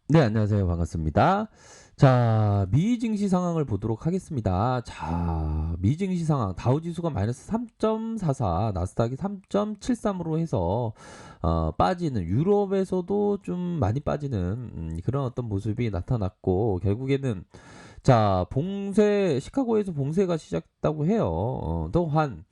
네, 안녕하세요. 반갑습니다. 자, 미 증시 상황을 보도록 하겠습니다. 자, 미 증시 상황. 다우지수가 마이너스 3.44, 나스닥이 3.73으로 해서 빠지는, 유럽에서도 좀 많이 빠지는 그런 어떤 모습이 나타났고, 결국에는 자, 시카고에서 봉쇄가 시작됐다고 해요. 또한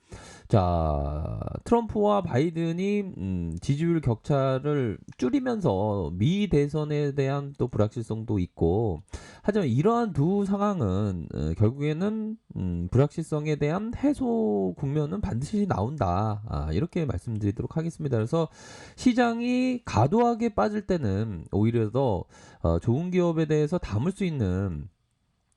자, 트럼프와 바이든이 지지율 격차를 줄이면서 미 대선에 대한 또 불확실성도 있고, 하지만 이러한 두 상황은 결국에는 불확실성에 대한 해소 국면은 반드시 나온다. 이렇게 말씀드리도록 하겠습니다. 그래서 시장이 과도하게 빠질 때는 오히려 더 좋은 기업에 대해서 담을 수 있는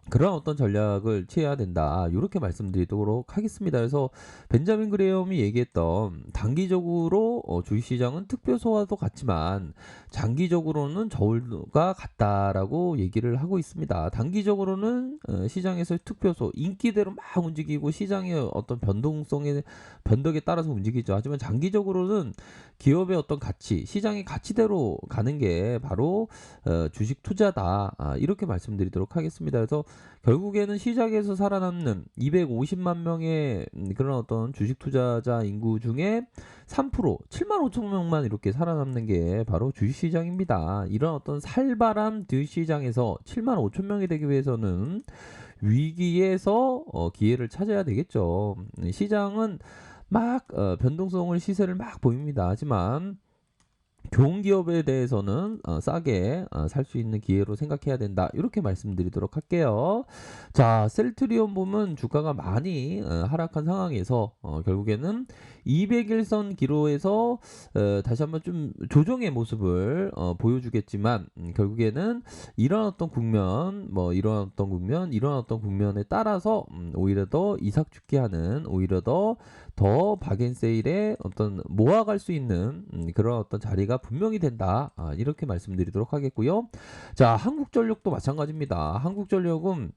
그런 어떤 전략을 취해야 된다. 이렇게 말씀드리도록 하겠습니다. 그래서 벤자민 그레엄이 얘기했던 단기적으로 주식시장은 특별소와도 같지만 장기적으로는 저울과 같다라고 얘기를 하고 있습니다. 단기적으로는 시장에서 특별소, 인기대로 막 움직이고 시장의 어떤 변덕에 따라서 움직이죠. 하지만 장기적으로는 기업의 어떤 가치, 시장의 가치대로 가는 게 바로 주식 투자다. 이렇게 말씀드리도록 하겠습니다. 그래서 결국에는 시장에서 살아남는 250만 명의 그런 어떤 주식 투자자 인구 중에 3%, 7만 5천 명만 이렇게 살아남는 게 바로 주식시장입니다. 이런 어떤 살벌한 주식시장에서 7만 5천 명이 되기 위해서는 위기에서 기회를 찾아야 되겠죠. 시장은 막 변동성을 시세를 막 보입니다. 하지만 좋은 기업에 대해서는 싸게 살 수 있는 기회로 생각해야 된다. 이렇게 말씀드리도록 할게요. 자, 셀트리온 보면 주가가 많이 하락한 상황에서 결국에는 200일선 기로에서 다시 한번 좀 조정의 모습을 보여주겠지만 결국에는 이런 어떤 국면, 이런 어떤 국면에 따라서 오히려 더 이삭축계하는 오히려 더 박앤세일에 어떤 모아갈 수 있는 그런 어떤 자리가 분명히 된다. 이렇게 말씀드리도록 하겠고요. 자, 한국전력도 마찬가지입니다. 한국전력은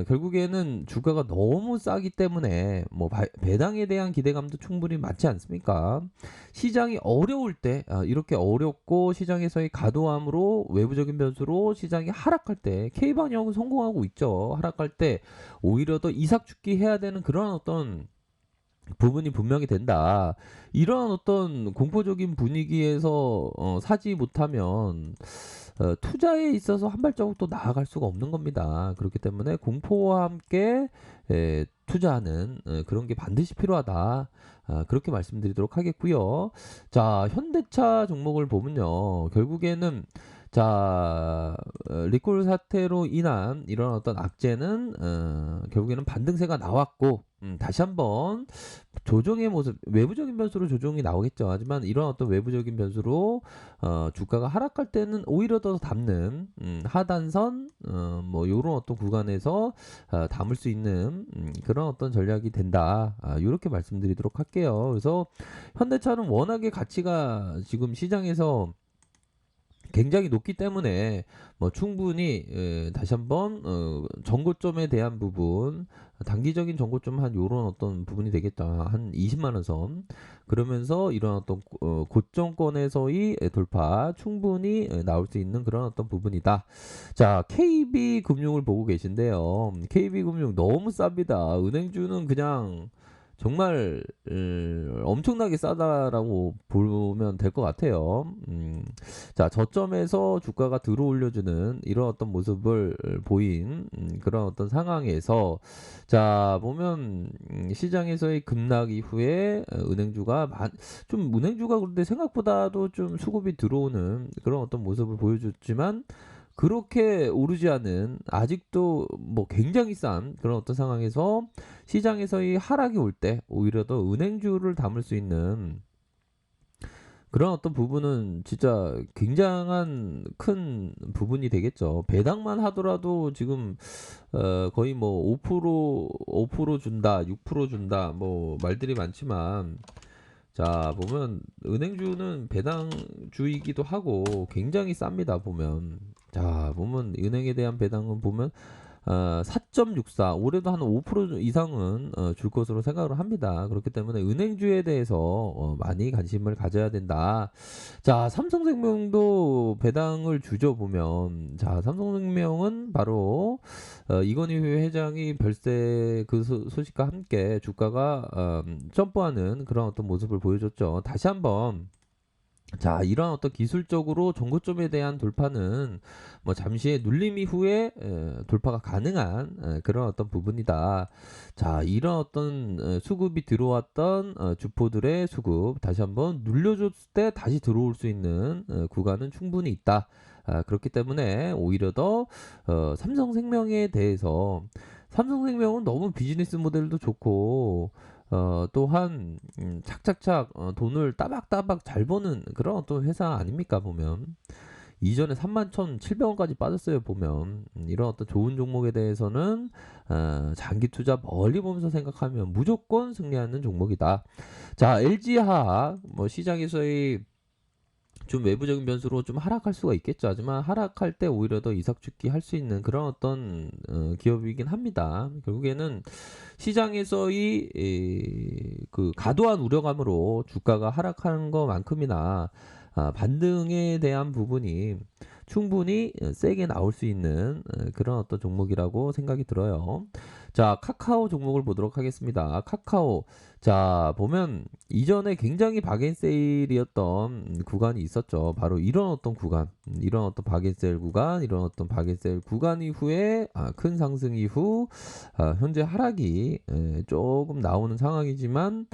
결국에는 주가가 너무 싸기 때문에 뭐 배당에 대한 기대감도 충분히 많지 않습니까? 시장이 어려울 때 이렇게 어렵고 시장에서의 과도함으로 외부적인 변수로 시장이 하락할 때 K방역은 성공하고 있죠. 하락할 때 오히려 더 이삭축기 해야 되는 그런 어떤 부분이 분명히 된다. 이러한 어떤 공포적인 분위기에서 사지 못하면 투자에 있어서 한 발자국 또 나아갈 수가 없는 겁니다. 그렇기 때문에 공포와 함께 투자하는 그런 게 반드시 필요하다. 그렇게 말씀드리도록 하겠고요. 자, 현대차 종목을 보면요. 결국에는 자, 리콜 사태로 인한 이런 어떤 악재는 결국에는 반등세가 나왔고 다시 한번 조정의 모습, 외부적인 변수로 조정이 나오겠죠. 하지만 이런 어떤 외부적인 변수로 주가가 하락할 때는 오히려 더 담는 하단선 뭐 이런 어떤 구간에서 담을 수 있는 그런 어떤 전략이 된다. 이렇게 말씀드리도록 할게요. 그래서 현대차는 워낙에 가치가 지금 시장에서 굉장히 높기 때문에 뭐 충분히 다시 한번 전고점에 대한 부분 단기적인 전고점 한 요런 어떤 부분이 되겠다. 한 20만 원 선. 그러면서 이런 어떤 고점권에서의 돌파 충분히 나올 수 있는 그런 어떤 부분이다. 자, KB금융을 보고 계신데요. KB금융 너무 쌉니다. 은행주는 그냥 정말 엄청나게 싸다라고 보면 될 것 같아요. 자, 저점에서 주가가 들어올려주는 이런 어떤 모습을 보인 그런 어떤 상황에서 자, 보면 시장에서의 급락 이후에 은행주가 그런데 생각보다도 좀 수급이 들어오는 그런 어떤 모습을 보여줬지만 그렇게 오르지 않은 아직도 뭐 굉장히 싼 그런 어떤 상황에서 시장에서의 하락이 올 때 오히려 더 은행주를 담을 수 있는 그런 어떤 부분은 진짜 굉장한 큰 부분이 되겠죠. 배당만 하더라도 지금 거의 뭐 5% 준다, 6% 준다, 뭐 말들이 많지만 자 보면 은행주는 배당주이기도 하고 굉장히 쌉니다. 보면 자 보면 은행에 대한 배당은 보면 4.64 올해도 한 5% 이상은 줄 것으로 생각을 합니다. 그렇기 때문에 은행주에 대해서 많이 관심을 가져야 된다. 자, 삼성생명도 배당을 주죠 보면. 자, 삼성생명은 바로 이건희 회장이 별세 그 소식과 함께 주가가 점프하는 그런 어떤 모습을 보여줬죠. 다시 한번 자, 이런 어떤 기술적으로 종고점에 대한 돌파는 뭐 잠시의 눌림 이후에 돌파가 가능한 그런 어떤 부분이다. 자, 이런 어떤 수급이 들어왔던 주포들의 수급 다시 한번 눌려줬을 때 다시 들어올 수 있는 구간은 충분히 있다. 그렇기 때문에 오히려 더 삼성생명에 대해서 삼성생명은 너무 비즈니스 모델도 좋고 또한 착착착 돈을 따박따박 잘 버는 그런 어떤 회사 아닙니까 보면. 이전에 31,700원까지 빠졌어요 보면. 이런 어떤 좋은 종목에 대해서는 장기 투자 멀리 보면서 생각하면 무조건 승리하는 종목이다. 자, LG화학 뭐 시장에서의 좀 외부적인 변수로 좀 하락할 수가 있겠죠. 하지만 하락할 때 오히려 더 이삭죽기 할 수 있는 그런 어떤 기업이긴 합니다. 결국에는 시장에서의 그 과도한 우려감으로 주가가 하락하는 것만큼이나 반등에 대한 부분이 충분히 세게 나올 수 있는 그런 어떤 종목이라고 생각이 들어요. 자, 카카오 종목을 보도록 하겠습니다. 카카오. 자, 보면 이전에 굉장히 박앤세일이었던 구간이 있었죠. 바로 이런 어떤 구간, 이런 어떤 박앤세일 구간, 이런 어떤 박앤세일 구간 이후에 큰 상승 이후 현재 하락이 조금 나오는 상황이지만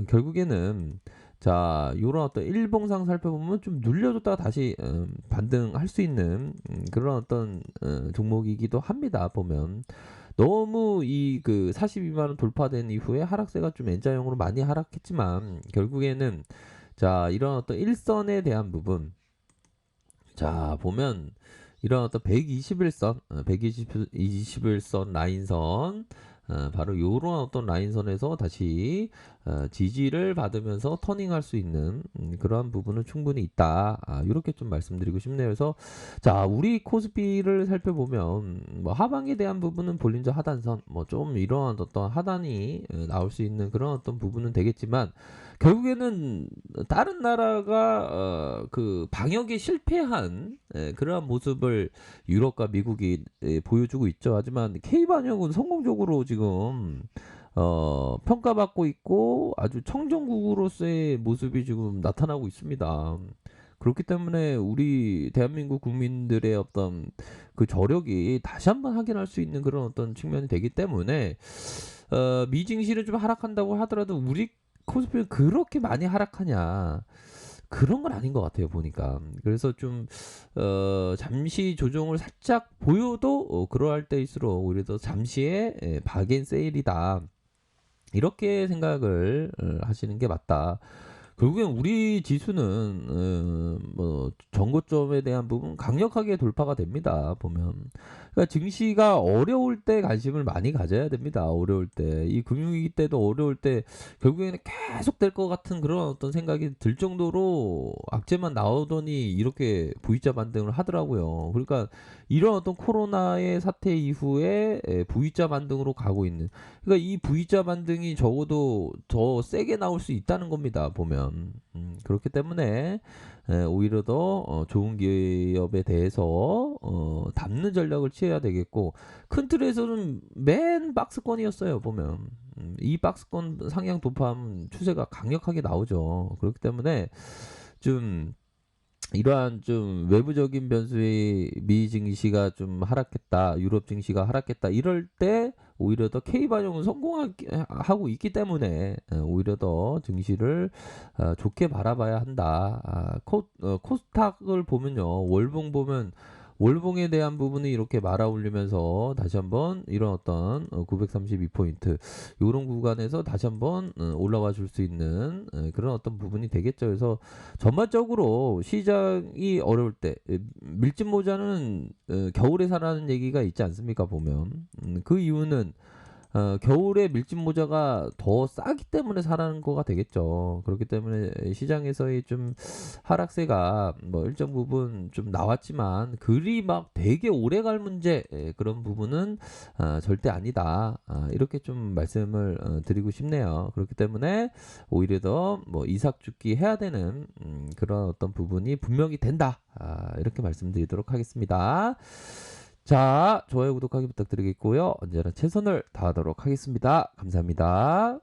결국에는 자, 요런 어떤 일봉상 살펴보면 좀 눌려줬다가 다시 반등할 수 있는 그런 어떤 종목이기도 합니다. 보면 너무 이 그 42만 원 돌파된 이후에 하락세가 좀 N자형으로 많이 하락했지만 결국에는 자, 이런 어떤 일선에 대한 부분 자, 보면 이런 어떤 121선, 121선 라인선 바로 요런 어떤 라인선에서 다시 지지를 받으면서 터닝할 수 있는 그러한 부분은 충분히 있다. 이렇게 좀 말씀드리고 싶네요. 그래서 자, 우리 코스피를 살펴보면 뭐 하방에 대한 부분은 볼린저 하단선, 뭐 좀 이러한 어떤 하단이 나올 수 있는 그런 어떤 부분은 되겠지만 결국에는 다른 나라가 그 방역에 실패한 그러한 모습을 유럽과 미국이 보여주고 있죠. 하지만 K반역은 성공적으로 지금 평가받고 있고 아주 청정국으로서의 모습이 지금 나타나고 있습니다. 그렇기 때문에 우리 대한민국 국민들의 어떤 그 저력이 다시 한번 확인할 수 있는 그런 어떤 측면이 되기 때문에 미증시를 좀 하락한다고 하더라도 우리 코스피는 그렇게 많이 하락하냐 그런 건 아닌 것 같아요 보니까. 그래서 좀 잠시 조정을 살짝 보여도 그러할 때일수록 오히려 더 잠시의 박앤세일이다 이렇게 생각을 하시는 게 맞다. 결국엔 우리 지수는 뭐 전고점에 대한 부분 강력하게 돌파가 됩니다. 보면 그러니까 증시가 어려울 때 관심을 많이 가져야 됩니다. 어려울 때 이 금융위기 때도 어려울 때 결국에는 계속 될 것 같은 그런 어떤 생각이 들 정도로 악재만 나오더니 이렇게 V자 반등을 하더라고요. 그러니까 이런 어떤 코로나의 사태 이후에 V자 반등으로 가고 있는 그러니까 이 V자 반등이 적어도 더 세게 나올 수 있다는 겁니다. 보면 그렇기 때문에 오히려 더 좋은 기업에 대해서 담는 전략을 취해야 되겠고 큰 틀에서는 맨 박스권이었어요. 보면 이 박스권 상향 도파하면 추세가 강력하게 나오죠. 그렇기 때문에 좀 이러한 좀 외부적인 변수의 미 증시가 좀 하락했다, 유럽 증시가 하락했다 이럴 때 오히려 더 K 반영은 성공하고 있기 때문에 오히려 더 증시를 좋게 바라봐야 한다. 코스닥을 보면요, 월봉 보면 월봉에 대한 부분이 이렇게 말아 올리면서 다시 한번 이런 어떤 932포인트 이런 구간에서 다시 한번 올라와 줄 수 있는 그런 어떤 부분이 되겠죠. 그래서 전반적으로 시장이 어려울 때 밀짚 모자는 겨울에 사라는 얘기가 있지 않습니까? 보면 그 이유는 겨울에 밀짚 모자가 더 싸기 때문에 사라는 거가 되겠죠. 그렇기 때문에 시장에서의 좀 하락세가 뭐 일정 부분 좀 나왔지만 그리 막 되게 오래 갈 문제 그런 부분은 절대 아니다. 이렇게 좀 말씀을 드리고 싶네요. 그렇기 때문에 오히려 더 뭐 이삭죽기 해야 되는 그런 어떤 부분이 분명히 된다. 이렇게 말씀드리도록 하겠습니다. 자, 좋아요, 구독하기 부탁드리겠고요. 언제나 최선을 다하도록 하겠습니다. 감사합니다.